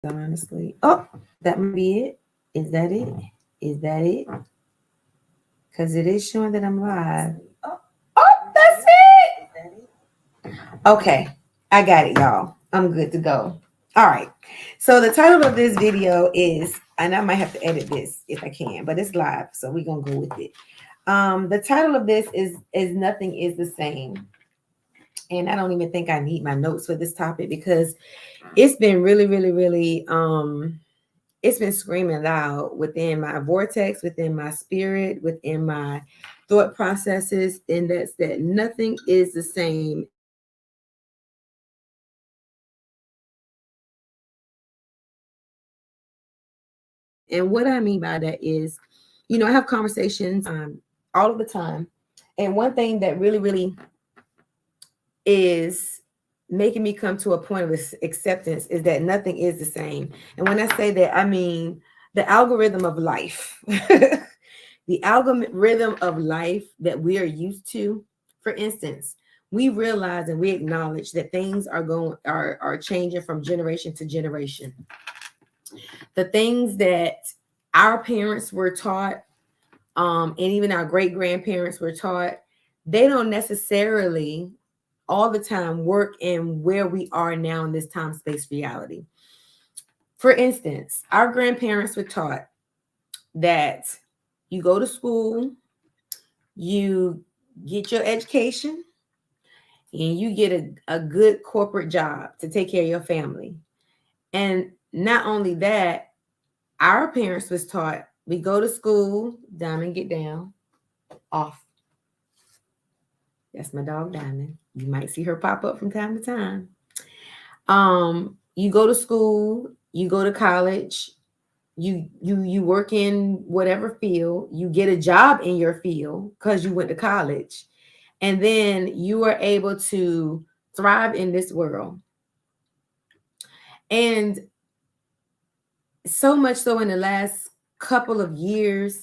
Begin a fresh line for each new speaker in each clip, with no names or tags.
honestly. Oh, that might be it. Is that it? Is that it? Because it is showing that I'm live. Oh, that's it. Okay, I got it, y'all. I'm good to go. All right. So the title of this video is, and I might have to edit this if I can, but it's live, so we're gonna go with it. The title of this is Nothing is the Same. And I don't even think I need my notes for this topic because it's been really, really, really it's been screaming loud within my vortex, within my spirit, within my thought processes, and that's that nothing is the same. And what I mean by that is, I have conversations all of the time. And one thing that really, really is making me come to a point of acceptance is that nothing is the same. And when I say that, I mean the algorithm of life, the algorithm of life that we are used to. For instance, we realize and we acknowledge that things are changing from generation to generation. The things that our parents were taught, and even our great grandparents were taught, they don't necessarily all the time work in where we are now in this time space reality. For instance, our grandparents were taught that you go to school, you get your education, and you get a good corporate job to take care of your family. And not only that, our parents was taught we go to school, Diamond, get down, off. That's my dog Diamond. You might see her pop up from time to time. You go to school, you go to college, you work in whatever field, you get a job in your field because you went to college, and then you are able to thrive in this world. And so much so in the last couple of years,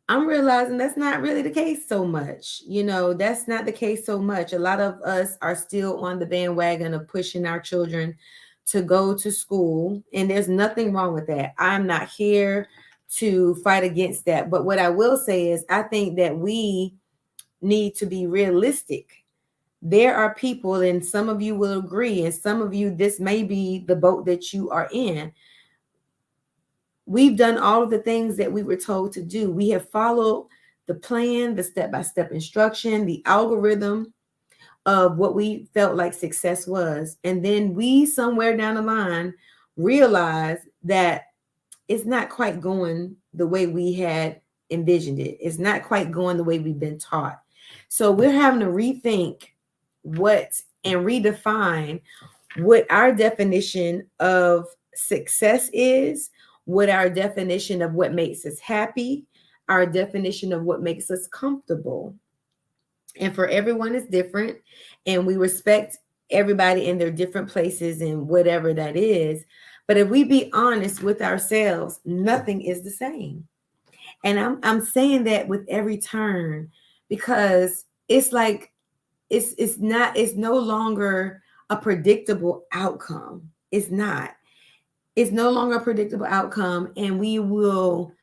I'm realizing that's not really the case so much. That's not the case so much. A lot of us are still on the bandwagon of pushing our children to go to school, and there's nothing wrong with that. I'm not here to fight against that. But what I will say is, I think that we need to be realistic. There are people, and some of you will agree, and some of you, this may be the boat that you are in. We've done all of the things that we were told to do. We have followed the plan, the step-by-step instruction, the algorithm of what we felt like success was. And then we, somewhere down the line, realized that it's not quite going the way we had envisioned it. It's not quite going the way we've been taught. So we're having to rethink what and redefine what our definition of success is, what our definition of what makes us happy, our definition of what makes us comfortable. And for everyone is different, and we respect everybody in their different places and whatever that is. But if we be honest with ourselves, nothing is the same. And I'm saying that with every turn, because it's like it's no longer a predictable outcome. It's not. It's no longer a predictable outcome, and we will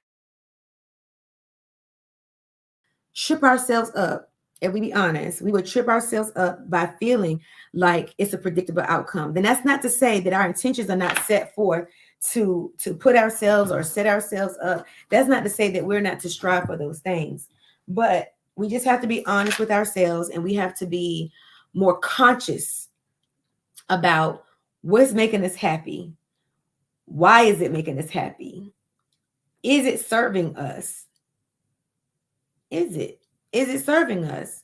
trip ourselves up. If we be honest, we would trip ourselves up by feeling like it's a predictable outcome. Then that's not to say that our intentions are not set forth to put ourselves or set ourselves up. That's not to say that we're not to strive for those things. But we just have to be honest with ourselves, and we have to be more conscious about what's making us happy. Why is it making us happy? Is it serving us? Is it? Is it serving us?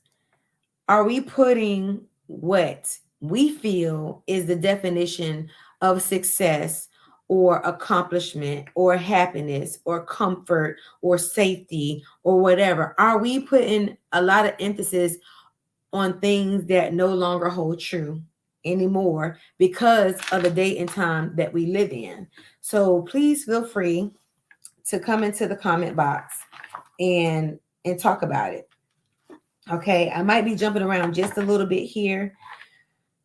Are we putting what we feel is the definition of success or accomplishment or happiness or comfort or safety or whatever? Are we putting a lot of emphasis on things that no longer hold true anymore because of the date and time that we live in? So please feel free to come into the comment box and talk about it. Okay, I might be jumping around just a little bit here,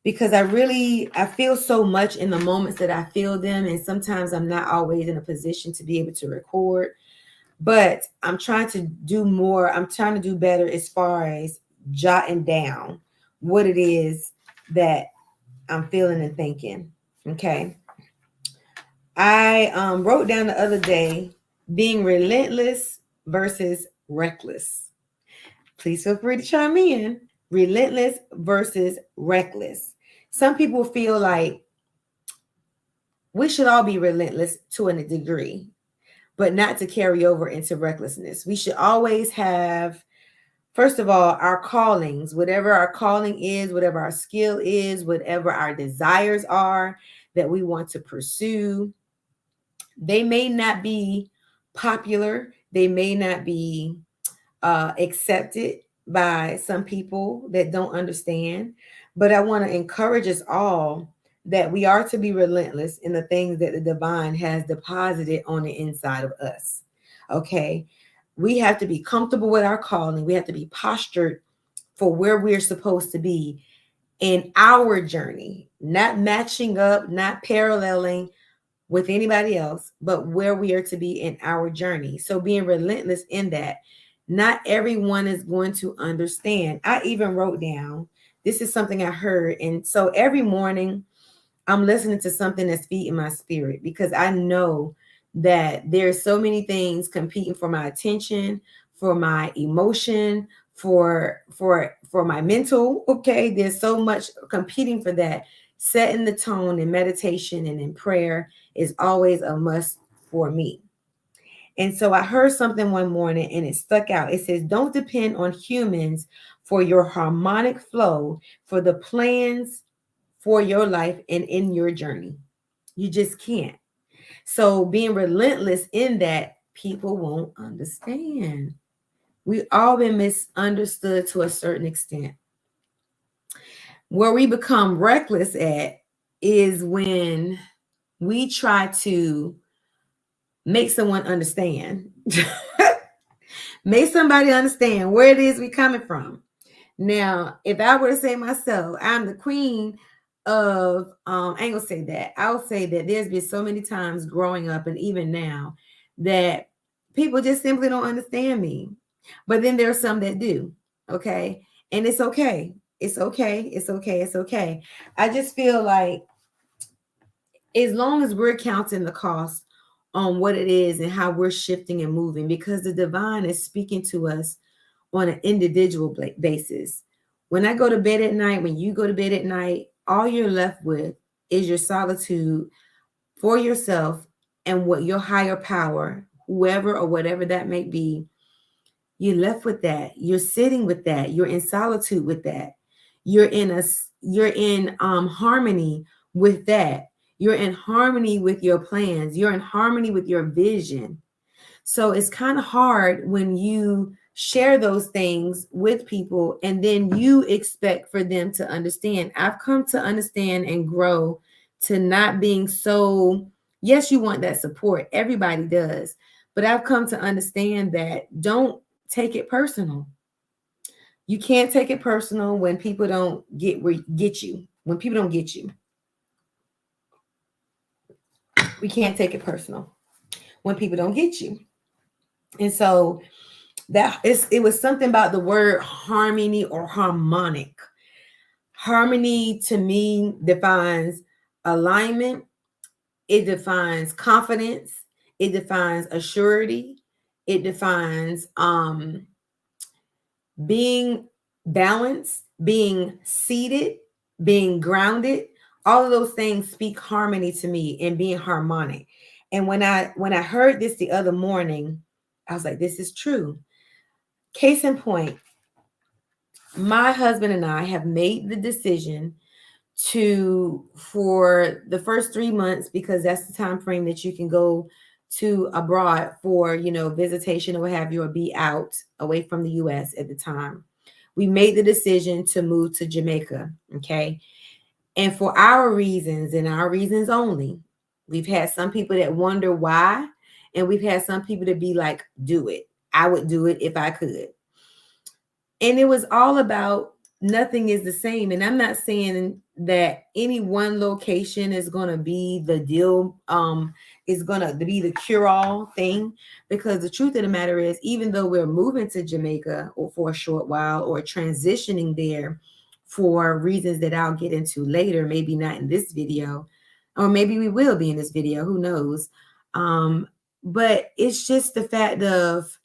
because I feel so much in the moments that I feel them, and sometimes I'm not always in a position to be able to record, but I'm trying to do more. I'm trying to do better as far as jotting down what it is that I'm feeling and thinking. Okay. I wrote down the other day, being relentless versus reckless. Please feel free to chime in. Relentless versus reckless. Some people feel like we should all be relentless to a degree, but not to carry over into recklessness. We should always have, first of all, our callings, whatever our calling is, whatever our skill is, whatever our desires are that we want to pursue. They may not be popular, they may not be accepted by some people that don't understand. But I want to encourage us all that we are to be relentless in the things that the divine has deposited on the inside of us. Okay. We have to be comfortable with our calling. We have to be postured for where we're supposed to be in our journey, not matching up, not paralleling with anybody else, but where we are to be in our journey. So being relentless in that. Not everyone is going to understand. I even wrote down, this is something I heard. And so every morning I'm listening to something that's feeding my spirit, because I know that there's so many things competing for my attention, for my emotion, for my mental. Okay, there's so much competing for that. Setting the tone in meditation and in prayer is always a must for me. And so I heard something one morning and it stuck out. It says, don't depend on humans for your harmonic flow, for the plans for your life and in your journey. You just can't. So being relentless in that, people won't understand. We've all been misunderstood to a certain extent. Where we become reckless at is when we try to make someone understand. Make somebody understand where it is we coming from. Now, if I were to say myself, I'm the queen of I ain't gonna say that. I'll say that there's been so many times growing up and even now that people just simply don't understand me. But then there's some that do. Okay. And it's okay. It's okay. It's okay. It's okay. I just feel like as long as we're counting the cost on what it is and how we're shifting and moving, because the divine is speaking to us on an individual basis. When I go to bed at night, when you go to bed at night, all you're left with is your solitude for yourself and what your higher power, whoever or whatever that may be, you're left with that. You're sitting with that. You're in solitude with that. You're in harmony with that. You're in harmony with your plans. You're in harmony with your vision. So it's kind of hard when you share those things with people and then you expect for them to understand. I've come to understand and grow to not being so, yes, you want that support. Everybody does. But I've come to understand that don't take it personal. You can't take it personal when people don't get you. When people don't get you, we can't take it personal when people don't get you. And so it was something about the word harmony or harmonic. Harmony to me defines alignment, it defines confidence, it defines assurity, it defines being balanced, being seated, being grounded. All of those things speak harmony to me and being harmonic. And when I heard this the other morning, I was like, this is true. Case in point, my husband and I have made the decision for the first 3 months, because that's the time frame that you can go to abroad for, visitation or what have you, or be out away from the US at the time. We made the decision to move to Jamaica. Okay. And for our reasons and our reasons only, we've had some people that wonder why, and we've had some people that be like, do it. I would do it if I could. And it was all about nothing is the same. And I'm not saying that any one location is going to be the deal, is going to be the cure-all thing, because the truth of the matter is, even though we're moving to Jamaica or for a short while, or transitioning there for reasons that I'll get into later, maybe not in this video, or maybe we will be in this video, who knows. But it's just the fact of,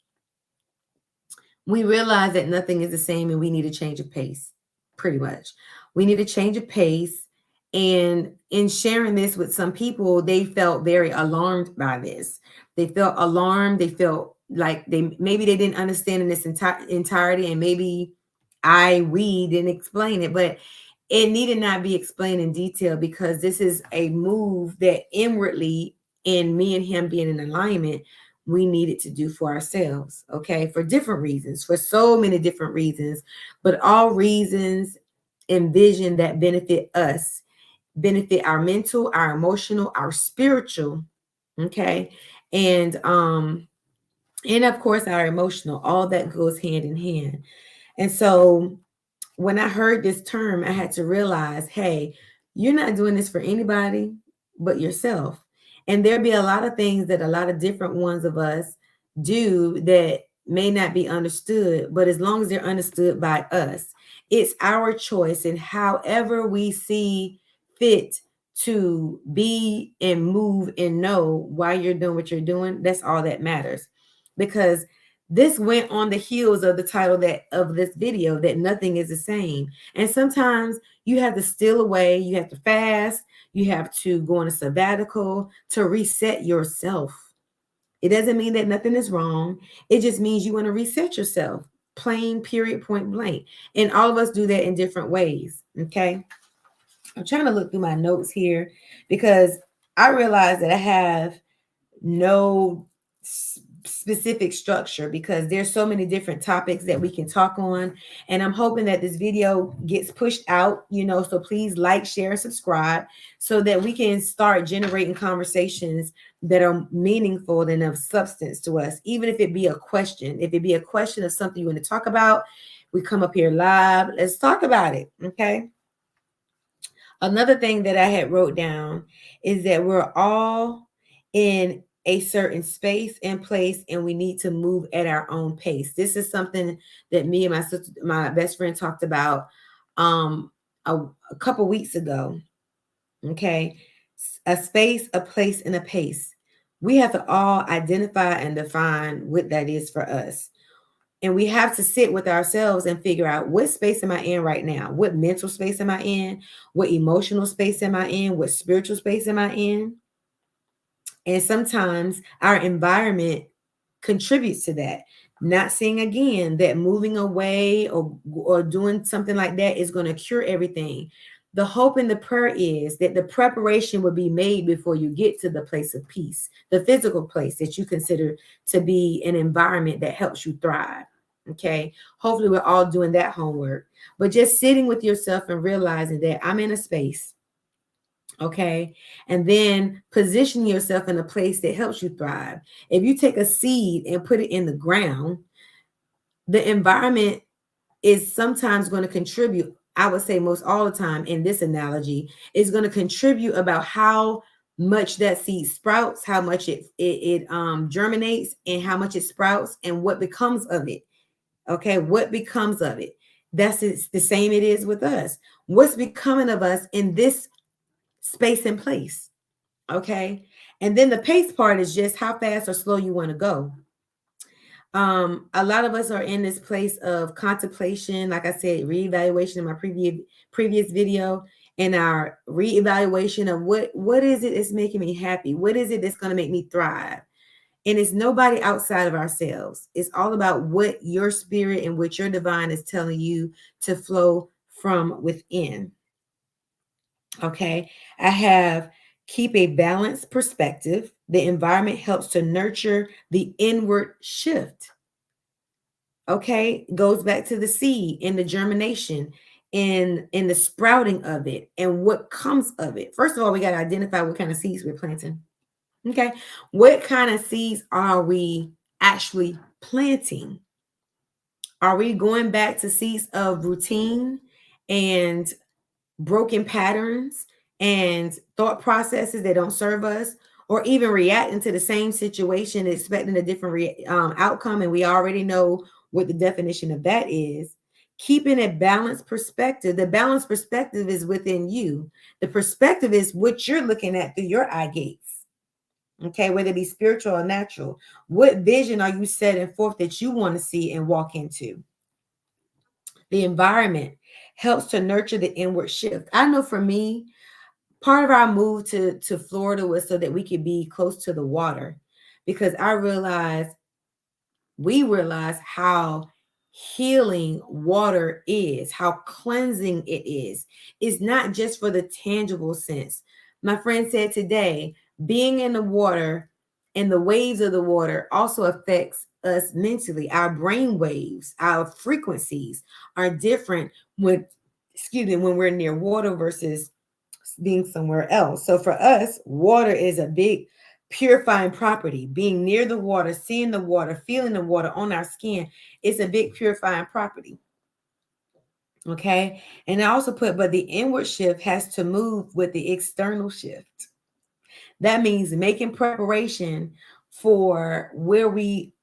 we realize that nothing is the same and we need a change of pace. Pretty much, we need a change of pace. And in sharing this with some people, they felt very alarmed by this. They felt alarmed. They felt like they didn't understand in its entirety, and maybe we didn't explain it, but it needed not be explained in detail, because this is a move that inwardly, in me and him being in alignment, we needed to do for ourselves. Okay, for different reasons, for so many different reasons, but all reasons and vision that benefit us, benefit our mental, our emotional, our spiritual. Okay, and of course our emotional. All that goes hand in hand. And so when I heard this term, I had to realize, hey, you're not doing this for anybody but yourself. And there'll be a lot of things that a lot of different ones of us do that may not be understood, but as long as they're understood by us, it's our choice. And however we see fit to be and move and know why you're doing what you're doing, that's all that matters. Because this went on the heels of the title that of this video, that nothing is the same. And sometimes you have to steal away, you have to fast, you have to go on a sabbatical to reset yourself. It doesn't mean that nothing is wrong. It just means you want to reset yourself. Plain, period, point blank. And all of us do that in different ways. Okay. I'm trying to look through my notes here, because I realize that I have no specific structure, because there's so many different topics that we can talk on. And I'm hoping that this video gets pushed out, so please like, share, and subscribe, so that we can start generating conversations that are meaningful and of substance to us. Even if it be a question, of something you want to talk about, we come up here live, let's talk about it. Okay. Another thing that I had wrote down is that we're all in a certain space and place, and we need to move at our own pace. This is something that me and my sister, my best friend, talked about a couple weeks ago. Okay. A space, a place, and a pace. We have to all identify and define what that is for us. And we have to sit with ourselves and figure out, what space am I in right now? What mental space am I in? What emotional space am I in? What spiritual space am I in? And sometimes our environment contributes to that. Not saying again that moving away or doing something like that is going to cure everything. The hope and the prayer is that the preparation will be made before you get to the place of peace, the physical place that you consider to be an environment that helps you thrive. Okay. Hopefully we're all doing that homework, but just sitting with yourself and realizing that I'm in a space. Okay. And then position yourself in a place that helps you thrive. If you take a seed and put it in the ground, the environment is sometimes going to contribute. I would say most all the time in this analogy is going to contribute about how much that seed sprouts, how much it germinates, and how much it sprouts, and what becomes of it. Okay, what becomes of it? It's the same it is with us. What's becoming of us in this space and place? Okay, and then the pace part is just how fast or slow you want to go. A lot of us are in this place of contemplation, like I said, reevaluation in my previous video, and our reevaluation of what is it that's making me happy? What is it that's going to make me thrive? And it's nobody outside of ourselves. It's all about what your spirit and what your divine is telling you to flow from within. Okay. I have keep a balanced perspective. The environment helps to nurture the inward shift. Okay. Goes back to the seed and the germination and the sprouting of it and what comes of it. First of all, we got to identify what kind of seeds we're planting. Okay. What kind of seeds are we actually planting? Are we going back to seats of routine and broken patterns and thought processes that don't serve us, or even reacting to the same situation expecting a different outcome, and we already know what the definition of that is? Keeping a balanced perspective. The balanced perspective is within you. The perspective is what you're looking at through your eye gates. Okay, whether it be spiritual or natural. What vision are you setting forth that you want to see and walk into? The environment helps to nurture the inward shift. I know for me, part of our move to Florida was so that we could be close to the water, because we realize how healing water is, how cleansing it is. It's not just for the tangible sense. My friend said today, being in the water and the waves of the water also affects us mentally. Our brain waves, our frequencies are different when we're near water versus being somewhere else. So for us, water is a big purifying property. Being near the water, seeing the water, feeling the water on our skin, it's a big purifying property. Okay. And I also put, but the inward shift has to move with the external shift. That means making preparation for where we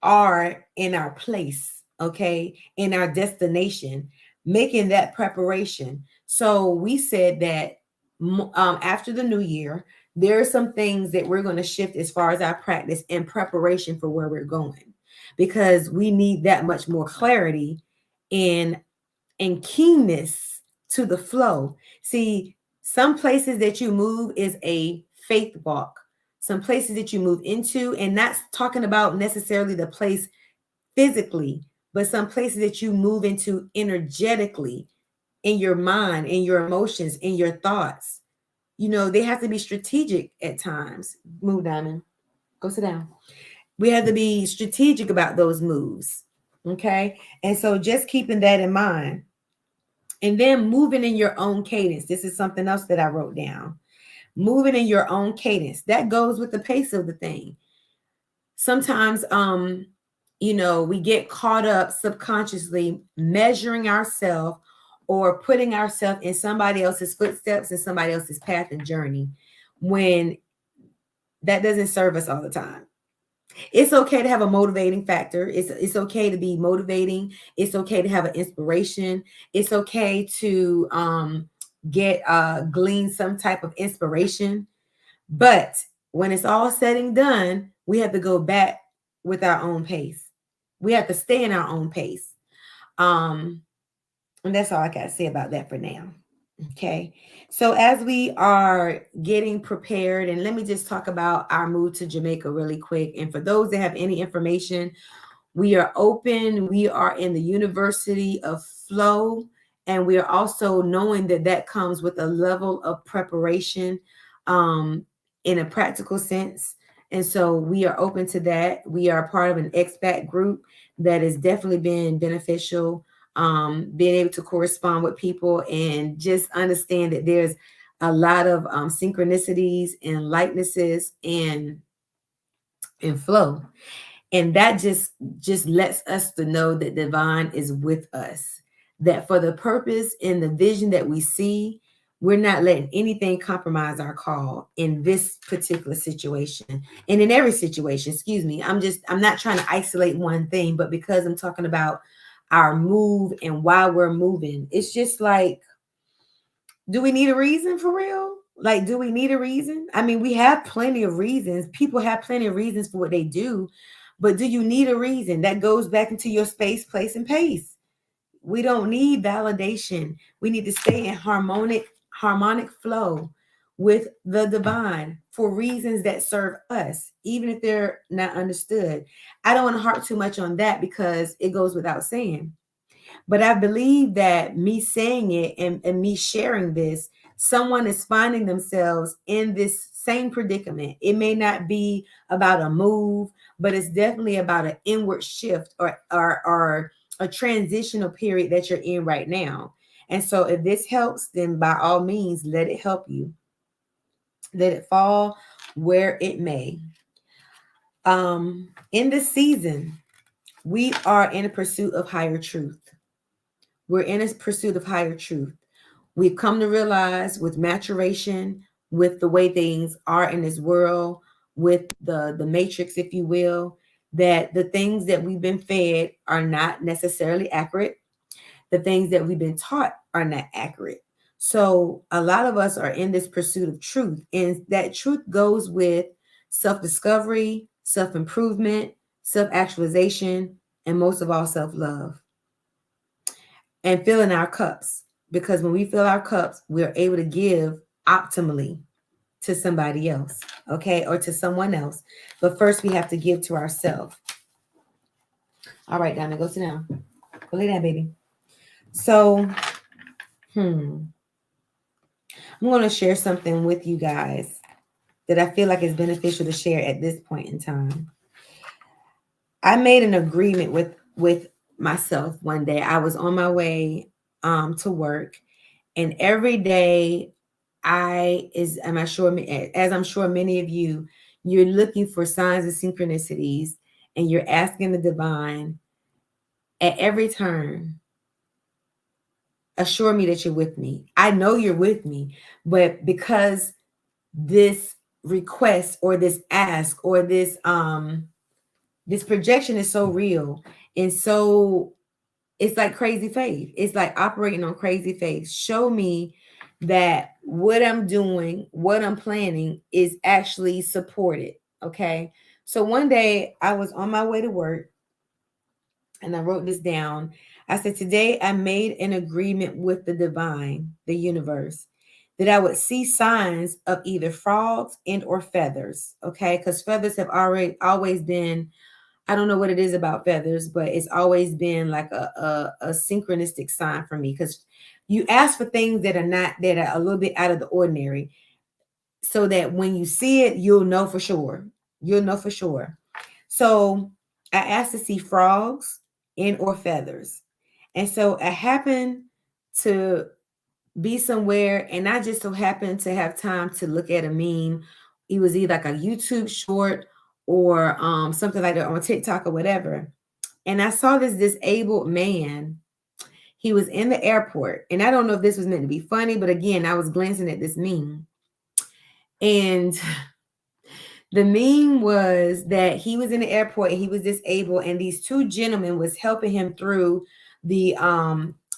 are in our place, okay, in our destination, making that preparation. So we said that after the new year, there are some things that we're going to shift as far as our practice in preparation for where we're going, because we need that much more clarity in and keenness to the flow. See, some places that you move is a faith walk. Some places that you move into, and not talking about necessarily the place physically, but some places that you move into energetically, in your mind, in your emotions, in your thoughts. They have to be strategic at times. Move, Diamond. Go sit down. We have to be strategic about those moves. Okay. And so just keeping that in mind. And then moving in your own cadence. This is something else that I wrote down. Moving in your own cadence. That goes with the pace of the thing. Sometimes we get caught up subconsciously measuring ourselves or putting ourselves in somebody else's footsteps and somebody else's path and journey, when that doesn't serve us all the time. It's okay to have a motivating factor. It's okay to be motivating. It's okay to have an inspiration. It's okay to get glean some type of inspiration. But when it's all said and done, we have to go back with our own pace. We have to stay in our own pace. And that's all I got to say about that for now. Okay. So as we are getting prepared, and let me just talk about our move to Jamaica really quick. And for those that have any information, we are open. We are in the University of Flow. And we are also knowing that that comes with a level of preparation in a practical sense. And so we are open to that. We are part of an expat group that has definitely been beneficial, being able to correspond with people and just understand that there's a lot of synchronicities and likenesses and flow. And that just lets us to know that divine is with us, that for the purpose and the vision that we see, we're not letting anything compromise our call in this particular situation, and in every situation. Excuse me, I'm not trying to isolate one thing, but because I'm talking about our move and why we're moving, it's just like, do we need a reason for real? Like, do we need a reason? I mean, we have plenty of reasons. People have plenty of reasons for what they do, but do you need a reason? That goes back into your space, place, and pace. We don't need validation. We need to stay in harmonic flow with the divine for reasons that serve us, even if they're not understood. I don't want to harp too much on that because it goes without saying. But I believe that me saying it and me sharing this, someone is finding themselves in this same predicament. It may not be about a move, but it's definitely about an inward shift or a transitional period that you're in right now. And so if this helps, then by all means, let it help you. Let it fall where it may. In this season, We are in a pursuit of higher truth. We're in a pursuit of higher truth. We've come to realize with maturation, with the way things are in this world, with the matrix, if you will, that the things that we've been fed are not necessarily accurate. The things that we've been taught are not accurate. So a lot of us are in this pursuit of truth, and that truth goes with self-discovery, self-improvement, self-actualization, and most of all, self-love, and filling our cups. Because when we fill our cups, we're able to give optimally to somebody else, okay, or to someone else. But first, we have to give to ourselves. All right, Diamond, go sit down. Go lay down, baby. So, I'm going to share something with you guys that I feel like is beneficial to share at this point in time. I made an agreement with myself one day. I was on my way to work, and every day as I'm sure many of you, you're looking for signs of synchronicities, and you're asking the divine at every turn, assure me that you're with me. I know you're with me, but because this request or this ask or this projection is so real, and so it's like crazy faith. It's like operating on crazy faith. Show me that what I'm doing, what I'm planning is actually supported. Okay. So one day I was on my way to work, and I wrote this down. I said, today I made an agreement with the divine, the universe, that I would see signs of either frogs and or feathers. Okay. Because feathers have always been, I don't know what it is about feathers, but it's always been like a synchronistic sign for me. Because you ask for things that are a little bit out of the ordinary, so that when you see it, you'll know for sure. You'll know for sure. So I asked to see frogs and or feathers. And so I happened to be somewhere, and I just so happened to have time to look at a meme. It was either like a YouTube short or something like that on TikTok or whatever. And I saw this disabled man. He was in the airport. And I don't know if this was meant to be funny, but again, I was glancing at this meme. And the meme was that he was in the airport and he was disabled, and these two gentlemen was helping him through the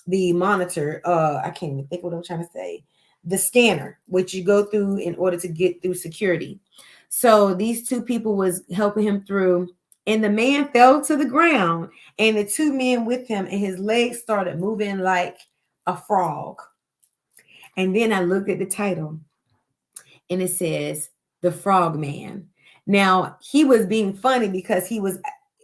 monitor. I can't even think what I'm trying to say. The scanner, which you go through in order to get through security. So these two people was helping him through, and the man fell to the ground, and the two men with him, and his legs started moving like a frog. And then I looked at the title, and it says The Frog Man. Now, he was being funny because he was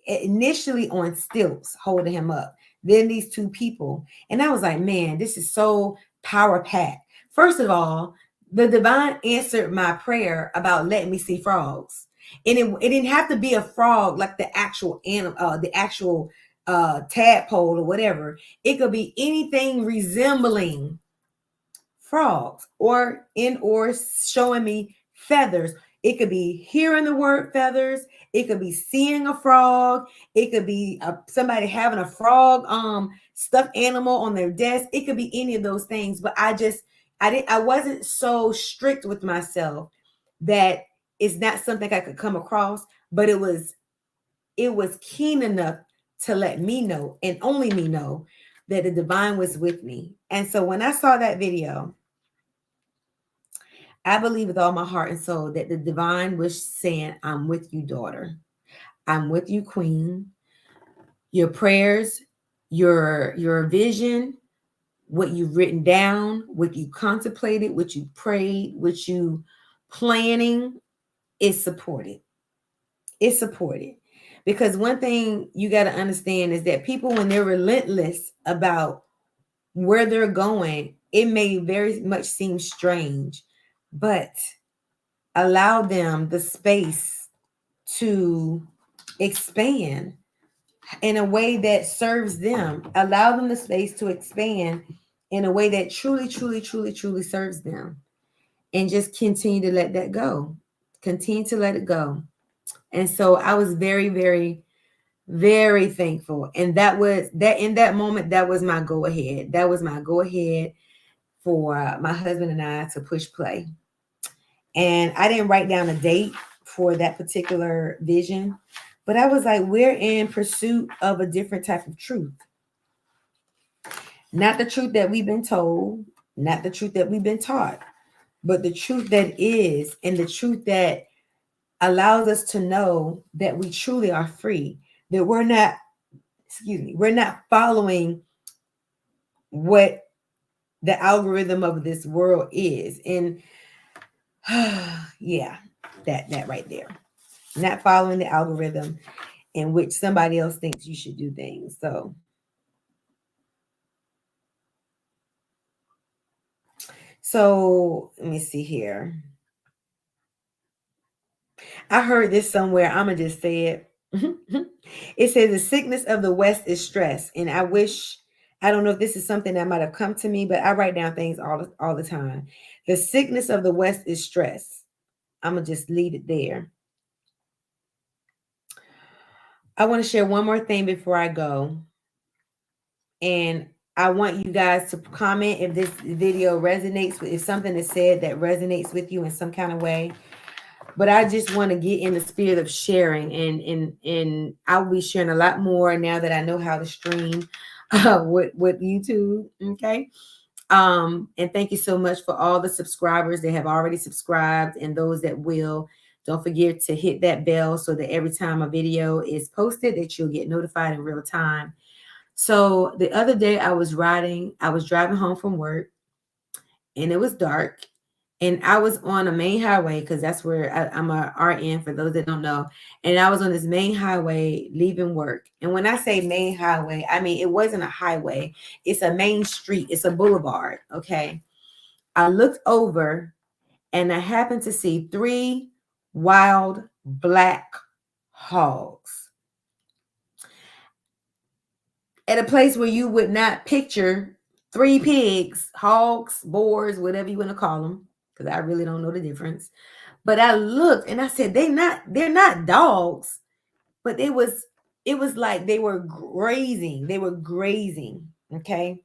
initially on stilts holding him up. Then these two people. And I was like, man, this is so power packed. First of all, the divine answered my prayer about letting me see frogs. And it didn't have to be a frog like the actual animal, the actual tadpole or whatever. It could be anything resembling frogs, or showing me feathers. It could be hearing the word feathers. It could be seeing a frog. It could be somebody having a frog stuffed animal on their desk. It could be any of those things. But I wasn't so strict with myself that it's not something I could come across, but it was keen enough to let me know, and only me know, that the divine was with me. And so when I saw that video, I believe with all my heart and soul that the divine was saying, I'm with you, daughter. I'm with you, queen. Your prayers, your vision, what you've written down, what you contemplated, what you prayed, what you planning is supported. It's supported. Because one thing you got to understand is that people, when they're relentless about where they're going, it may very much seem strange, but allow them the space to expand in a way that serves them. Allow them the space to expand in a way that truly, truly, truly, truly serves them. And just continue to let that go. Continue to let it go. And so I was very, very very thankful. And that was that in that moment, that was my go ahead. That was my go ahead for my husband and I to push play. And I didn't write down a date for that particular vision, but I was like, we're in pursuit of a different type of truth. Not the truth that we've been told, not the truth that we've been taught, but the truth that is, and the truth that allows us to know that we truly are free, that we're not, excuse me, we're not following what the algorithm of this world is. And yeah, that right there. Not following the algorithm in which somebody else thinks you should do things. So let me see here. I heard this somewhere. I'm gonna just say it. It says the sickness of the West is stress, and I wish, I don't know if this is something that might have come to me, but I write down things all the time. The sickness of the West is stress. I'm gonna just leave it there. I want to share one more thing before I go, and I want you guys to comment if this video resonates with, if something is said that resonates with you in some kind of way. But I just want to get in the spirit of sharing, and I'll be sharing a lot more now that I know how to stream with YouTube. Okay. And thank you so much for all the subscribers that have already subscribed and those that will. Don't forget to hit that bell so that every time a video is posted that you'll get notified in real time. So the other day I was driving home from work, and it was dark, and I was on a main highway because that's where I'm a RN for those that don't know. And I was on this main highway leaving work. And when I say main highway, I mean it wasn't a highway. It's a main street. It's a boulevard. Okay. I looked over and I happened to see 3 wild black hogs at a place where you would not picture 3 pigs, hogs, boars, whatever you want to call them, because I really don't know the difference. But I looked and I said, they're not dogs, but it was like they were grazing. They were grazing. Okay.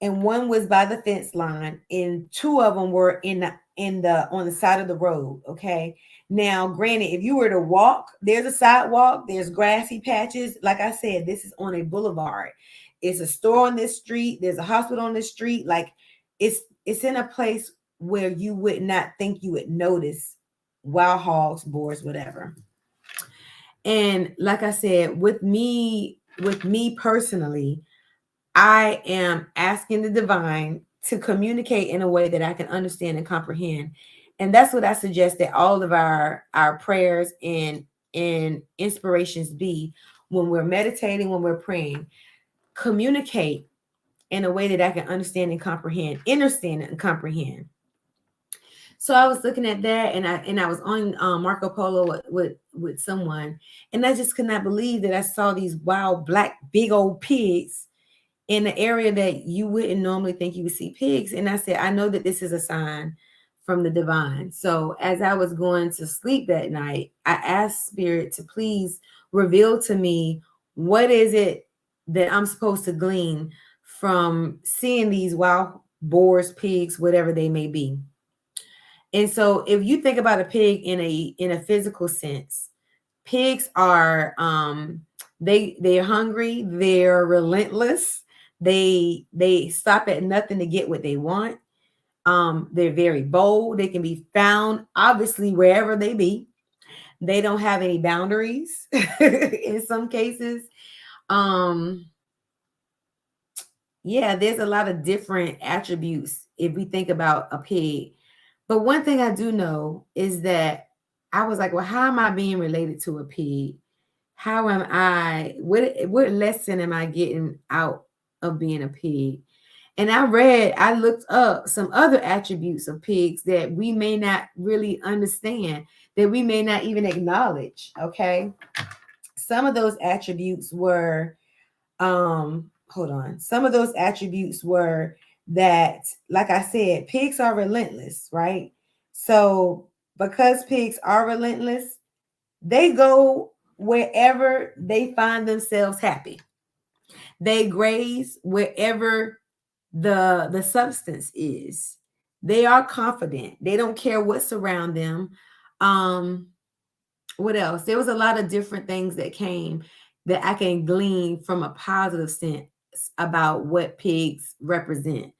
And one was by the fence line, and 2 of them were on the side of the road. Okay. Now, granted, if you were to walk, there's a sidewalk, there's grassy patches. Like I said, this is on a boulevard. It's a store on this street, there's a hospital on this street. Like it's in a place where you would not think you would notice wild hogs, boars, whatever. And like I said, with me personally, I am asking the divine to communicate in a way that I can understand and comprehend. And that's what I suggest that all of our prayers and inspirations be when we're meditating, when we're praying. Communicate in a way that I can understand and comprehend, understand and comprehend. So I was looking at that, and I was on Marco Polo with someone, and I just could not believe that I saw these wild black big old pigs in the area that you wouldn't normally think you would see pigs. And I said, I know that this is a sign from the divine. So as I was going to sleep that night, I asked Spirit to please reveal to me, what is it that I'm supposed to glean from seeing these wild boars, pigs, whatever they may be. And so if you think about a pig in a physical sense, pigs are they're hungry, they're relentless, they stop at nothing to get what they want. They're very bold, they can be found obviously wherever they be. They don't have any boundaries in some cases. Yeah, there's a lot of different attributes if we think about a pig. But one thing I do know is that I was like, well, how am I being related to a pig? How am I, what lesson am I getting out of being a pig? And I looked up some other attributes of pigs that we may not really understand, that we may not even acknowledge. Okay. Some of those attributes were, hold on. Some of those attributes were that, like I said, pigs are relentless, right? So because pigs are relentless, they go wherever they find themselves happy. They graze wherever the substance is. They are confident. They don't care what's around them. What else? There was a lot of different things that came that I can glean from a positive sense about what pigs represent.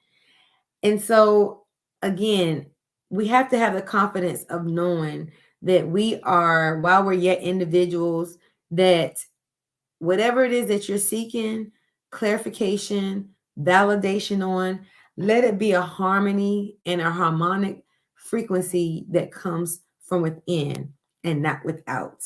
And so, again, we have to have the confidence of knowing that we are, while we're yet individuals, that whatever it is that you're seeking clarification, validation on, let it be a harmony and a harmonic frequency that comes from within and not without.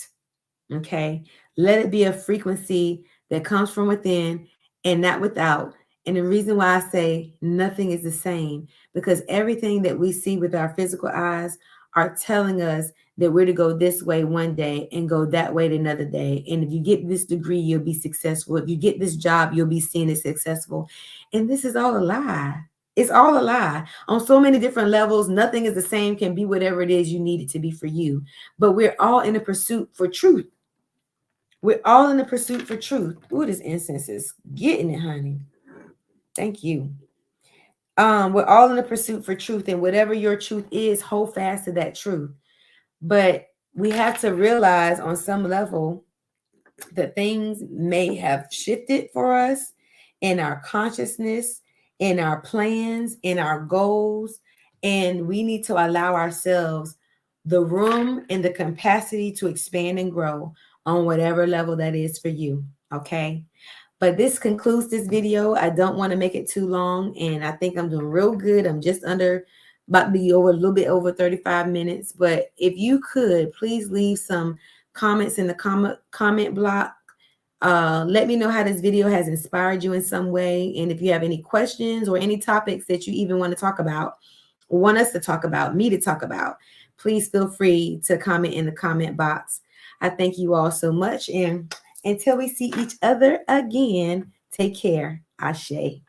Okay. Let it be a frequency that comes from within and not without. And the reason why I say nothing is the same, because everything that we see with our physical eyes are telling us that we're to go this way one day and go that way another day. And if you get this degree, you'll be successful. If you get this job, you'll be seen as successful. And this is all a lie. It's all a lie on so many different levels. Nothing is the same, can be whatever it is you need it to be for you. But we're all in a pursuit for truth. We're all in the pursuit for truth. Ooh, this incense is getting it, honey. Thank you. We're all in the pursuit for truth, and whatever your truth is, hold fast to that truth. But we have to realize on some level that things may have shifted for us in our consciousness, in our plans, in our goals, and we need to allow ourselves the room and the capacity to expand and grow on whatever level that is for you. Okay. But this concludes this video. I don't want to make it too long, and I think I'm doing real good. I'm just about to be over a little bit over 35 minutes. But if you could, please leave some comments in the comment block. Let me know how this video has inspired you in some way. And if you have any questions or any topics that you even want to talk about, want us to talk about, me to talk about, please feel free to comment in the comment box. I thank you all so much. And until we see each other again, take care. Ashe.